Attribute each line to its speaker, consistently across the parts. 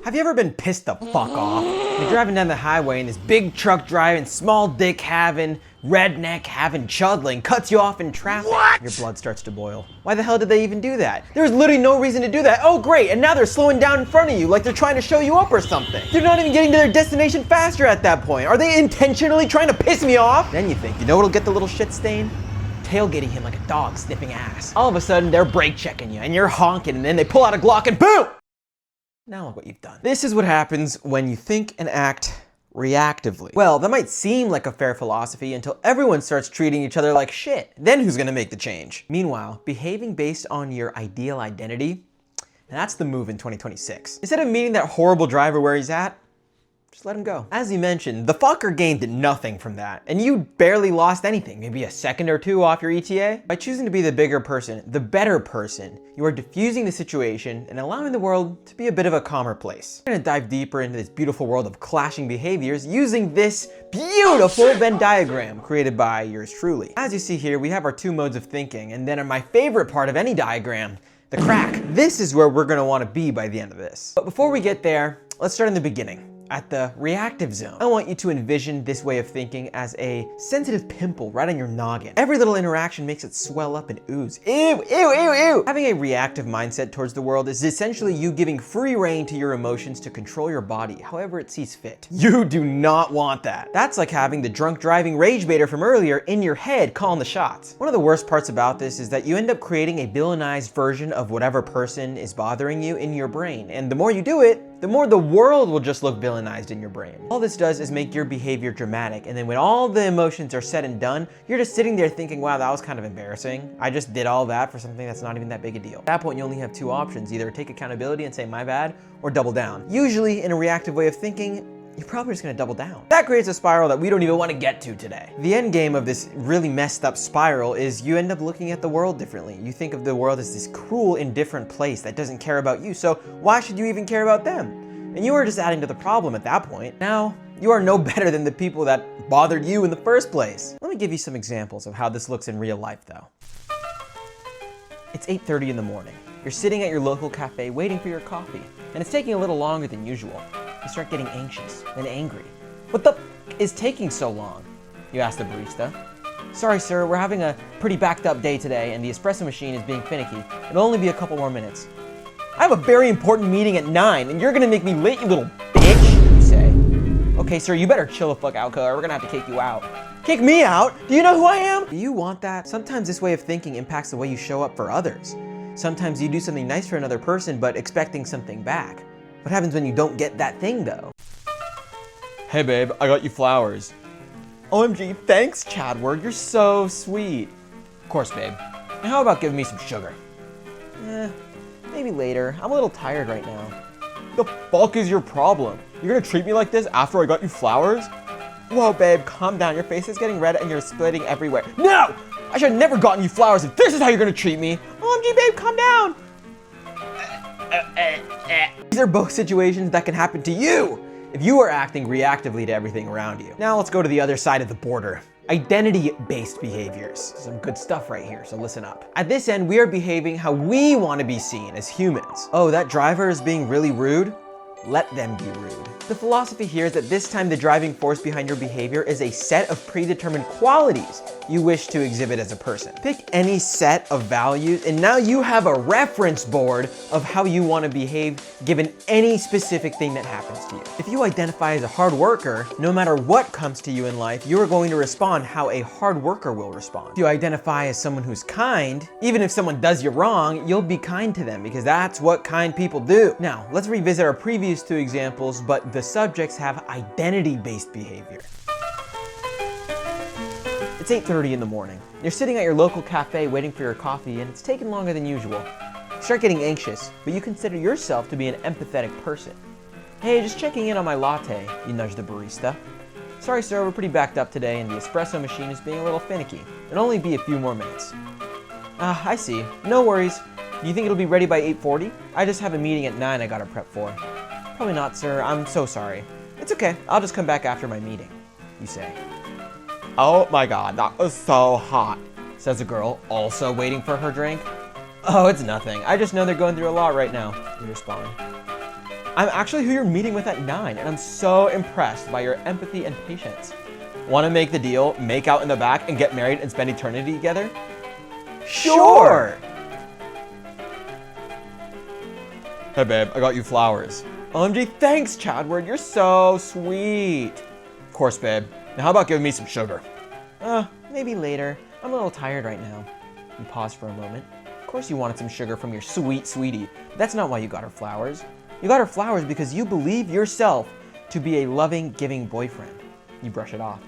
Speaker 1: Have you ever been pissed the fuck off? You're driving down the highway and this big truck driving, small dick having, redneck having, chudling cuts you off in traffic. What? Your blood starts to boil. Why the hell did they even do that? There was literally no reason to do that. Oh great, and now they're slowing down in front of you like they're trying to show you up or something. They're not even getting to their destination faster at that point. Are they intentionally trying to piss me off? Then you think, you know what'll get the little shit stain? Tailgating him like a dog sniffing ass. All of a sudden, they're brake checking you and you're honking and then they pull out a Glock and boom! Now look what you've done. This is what happens when you think and act reactively. Well, that might seem like a fair philosophy until everyone starts treating each other like shit. Then who's gonna make the change? Meanwhile, behaving based on your ideal identity, that's the move in 2026. Instead of meeting that horrible driver where he's at, just let him go. As you mentioned, the fucker gained nothing from that, and you barely lost anything, maybe a second or two off your ETA. By choosing to be the bigger person, the better person, you are diffusing the situation and allowing the world to be a bit of a calmer place. We're gonna dive deeper into this beautiful world of clashing behaviors using this beautiful Venn diagram created by yours truly. As you see here, we have our two modes of thinking, and then my favorite part of any diagram, the crack. This is where we're gonna wanna be by the end of this. But before we get there, let's start in the beginning. At the reactive zone. I want you to envision this way of thinking as a sensitive pimple right on your noggin. Every little interaction makes it swell up and ooze. Ew, ew, ew, ew. Having a reactive mindset towards the world is essentially you giving free rein to your emotions to control your body however it sees fit. You do not want that. That's like having the drunk driving rage baiter from earlier in your head calling the shots. One of the worst parts about this is that you end up creating a villainized version of whatever person is bothering you in your brain. And the more you do it, the more the world will just look villainized in your brain. All this does is make your behavior dramatic, and then when all the emotions are said and done, you're just sitting there thinking, wow, that was kind of embarrassing. I just did all that for something that's not even that big a deal. At that point, you only have two options, either take accountability and say, my bad, or double down. Usually, in a reactive way of thinking, you're probably just gonna double down. That creates a spiral that we don't even want to get to today. The end game of this really messed up spiral is you end up looking at the world differently. You think of the world as this cruel, indifferent place that doesn't care about you, so why should you even care about them? And you are just adding to the problem at that point. Now, you are no better than the people that bothered you in the first place. Let me give you some examples of how this looks in real life though. It's 8:30 in the morning. You're sitting at your local cafe waiting for your coffee, and it's taking a little longer than usual. You start getting anxious, then angry. What the f is taking so long? You ask the barista. Sorry sir, we're having a pretty backed up day today and the espresso machine is being finicky. It'll only be a couple more minutes. I have a very important meeting at 9 and you're gonna make me late, you little bitch, you say. Okay sir, you better chill the fuck out, cuz we're gonna have to kick you out. Kick me out? Do you know who I am? Do you want that? Sometimes this way of thinking impacts the way you show up for others. Sometimes you do something nice for another person but expecting something back. What happens when you don't get that thing though? Hey babe, I got you flowers. OMG, thanks Chadward, you're so sweet. Of course babe. And how about giving me some sugar? Maybe later. I'm a little tired right now. The fuck is your problem? You're gonna treat me like this after I got you flowers? Whoa babe, calm down. Your face is getting red and you're splitting everywhere. No! I should have never gotten you flowers if this is how you're gonna treat me. OMG babe, calm down. These are both situations that can happen to you if you are acting reactively to everything around you. Now let's go to the other side of the border. Identity-based behaviors. Some good stuff right here, so listen up. At this end, we are behaving how we want to be seen as humans. Oh, that driver is being really rude? Let them be rude. The philosophy here is that this time the driving force behind your behavior is a set of predetermined qualities you wish to exhibit as a person. Pick any set of values and now you have a reference board of how you want to behave given any specific thing that happens to you. If you identify as a hard worker, no matter what comes to you in life, you are going to respond how a hard worker will respond. If you identify as someone who's kind, even if someone does you wrong, you'll be kind to them because that's what kind people do. Now, let's revisit our previous two examples, but the subjects have identity-based behavior. It's 8:30 in the morning. You're sitting at your local cafe waiting for your coffee and it's taking longer than usual. You start getting anxious, but you consider yourself to be an empathetic person. Hey, just checking in on my latte, you nudge the barista. Sorry sir, we're pretty backed up today and the espresso machine is being a little finicky. It'll only be a few more minutes. I see. No worries. Do you think it'll be ready by 8:40? I just have a meeting at 9 I gotta prep for. Probably not, sir. I'm so sorry. It's okay. I'll just come back after my meeting, you say. Oh my god, that was so hot, says a girl, also waiting for her drink. Oh, it's nothing. I just know they're going through a lot right now, you respond. I'm actually who you're meeting with at 9, and I'm so impressed by your empathy and patience. Want to make the deal, make out in the back, and get married and spend eternity together? Sure! Hey babe, I got you flowers. OMG, thanks Chadward, you're so sweet. Of course babe. Now how about giving me some sugar? Maybe later. I'm a little tired right now. You pause for a moment. Of course you wanted some sugar from your sweet sweetie. But that's not why you got her flowers. You got her flowers because you believe yourself to be a loving, giving boyfriend. You brush it off.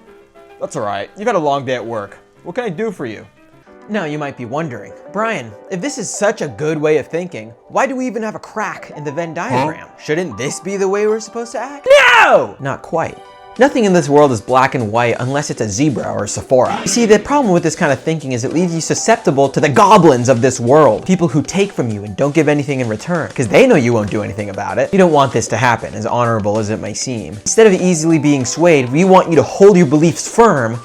Speaker 1: That's alright. You've had a long day at work. What can I do for you? Now you might be wondering, Brian, if this is such a good way of thinking, why do we even have a crack in the Venn diagram? Shouldn't this be the way we're supposed to act? No! Not quite. Nothing in this world is black and white unless it's a zebra or a Sephora. You see, the problem with this kind of thinking is it leaves you susceptible to the goblins of this world. People who take from you and don't give anything in return, because they know you won't do anything about it. You don't want this to happen, as honorable as it may seem. Instead of easily being swayed, we want you to hold your beliefs firm,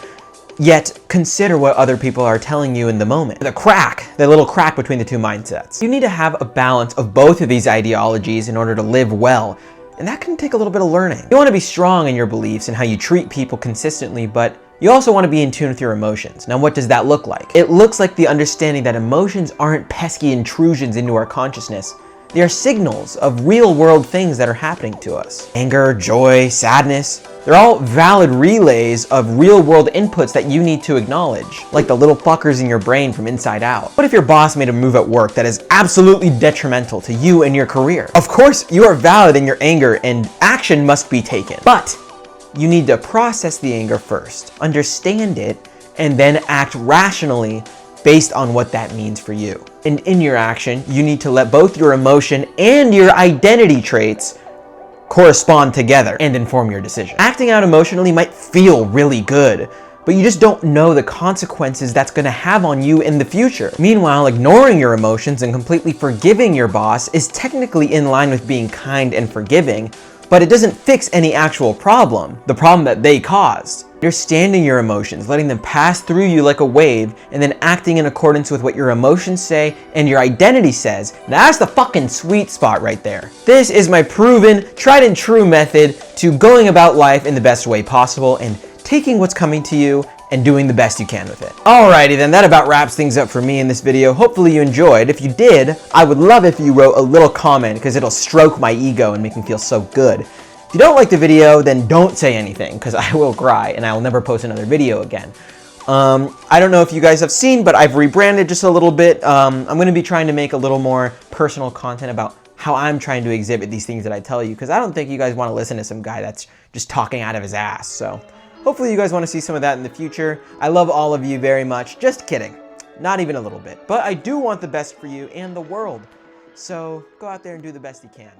Speaker 1: yet consider what other people are telling you in the moment. The little crack between the two mindsets. You need to have a balance of both of these ideologies in order to live well. And that can take a little bit of learning. You want to be strong in your beliefs and how you treat people consistently, but you also want to be in tune with your emotions. Now, what does that look like? It looks like the understanding that emotions aren't pesky intrusions into our consciousness. They are signals of real-world things that are happening to us. Anger, joy, sadness, they're all valid relays of real-world inputs that you need to acknowledge, like the little fuckers in your brain from inside out. What if your boss made a move at work that is absolutely detrimental to you and your career? Of course, you are valid in your anger and action must be taken, but you need to process the anger first, understand it, and then act rationally based on what that means for you. And in your action, you need to let both your emotion and your identity traits correspond together and inform your decision. Acting out emotionally might feel really good, but you just don't know the consequences that's gonna have on you in the future. Meanwhile, ignoring your emotions and completely forgiving your boss is technically in line with being kind and forgiving, but it doesn't fix any actual problem, the problem that they caused. Understanding your emotions, letting them pass through you like a wave, and then acting in accordance with what your emotions say and your identity says, that's the fucking sweet spot right there. This is my proven, tried and true method to going about life in the best way possible and taking what's coming to you and doing the best you can with it. Alrighty then, that about wraps things up for me in this video. Hopefully you enjoyed. If you did, I would love if you wrote a little comment because it'll stroke my ego and make me feel so good. If you don't like the video, then don't say anything because I will cry and I will never post another video again. I don't know if you guys have seen, but I've rebranded just a little bit. I'm going to be trying to make a little more personal content about how I'm trying to exhibit these things that I tell you, because I don't think you guys want to listen to some guy that's just talking out of his ass. So hopefully you guys want to see some of that in the future. I love all of you very much. Just kidding. Not even a little bit. But I do want the best for you and the world. So go out there and do the best you can.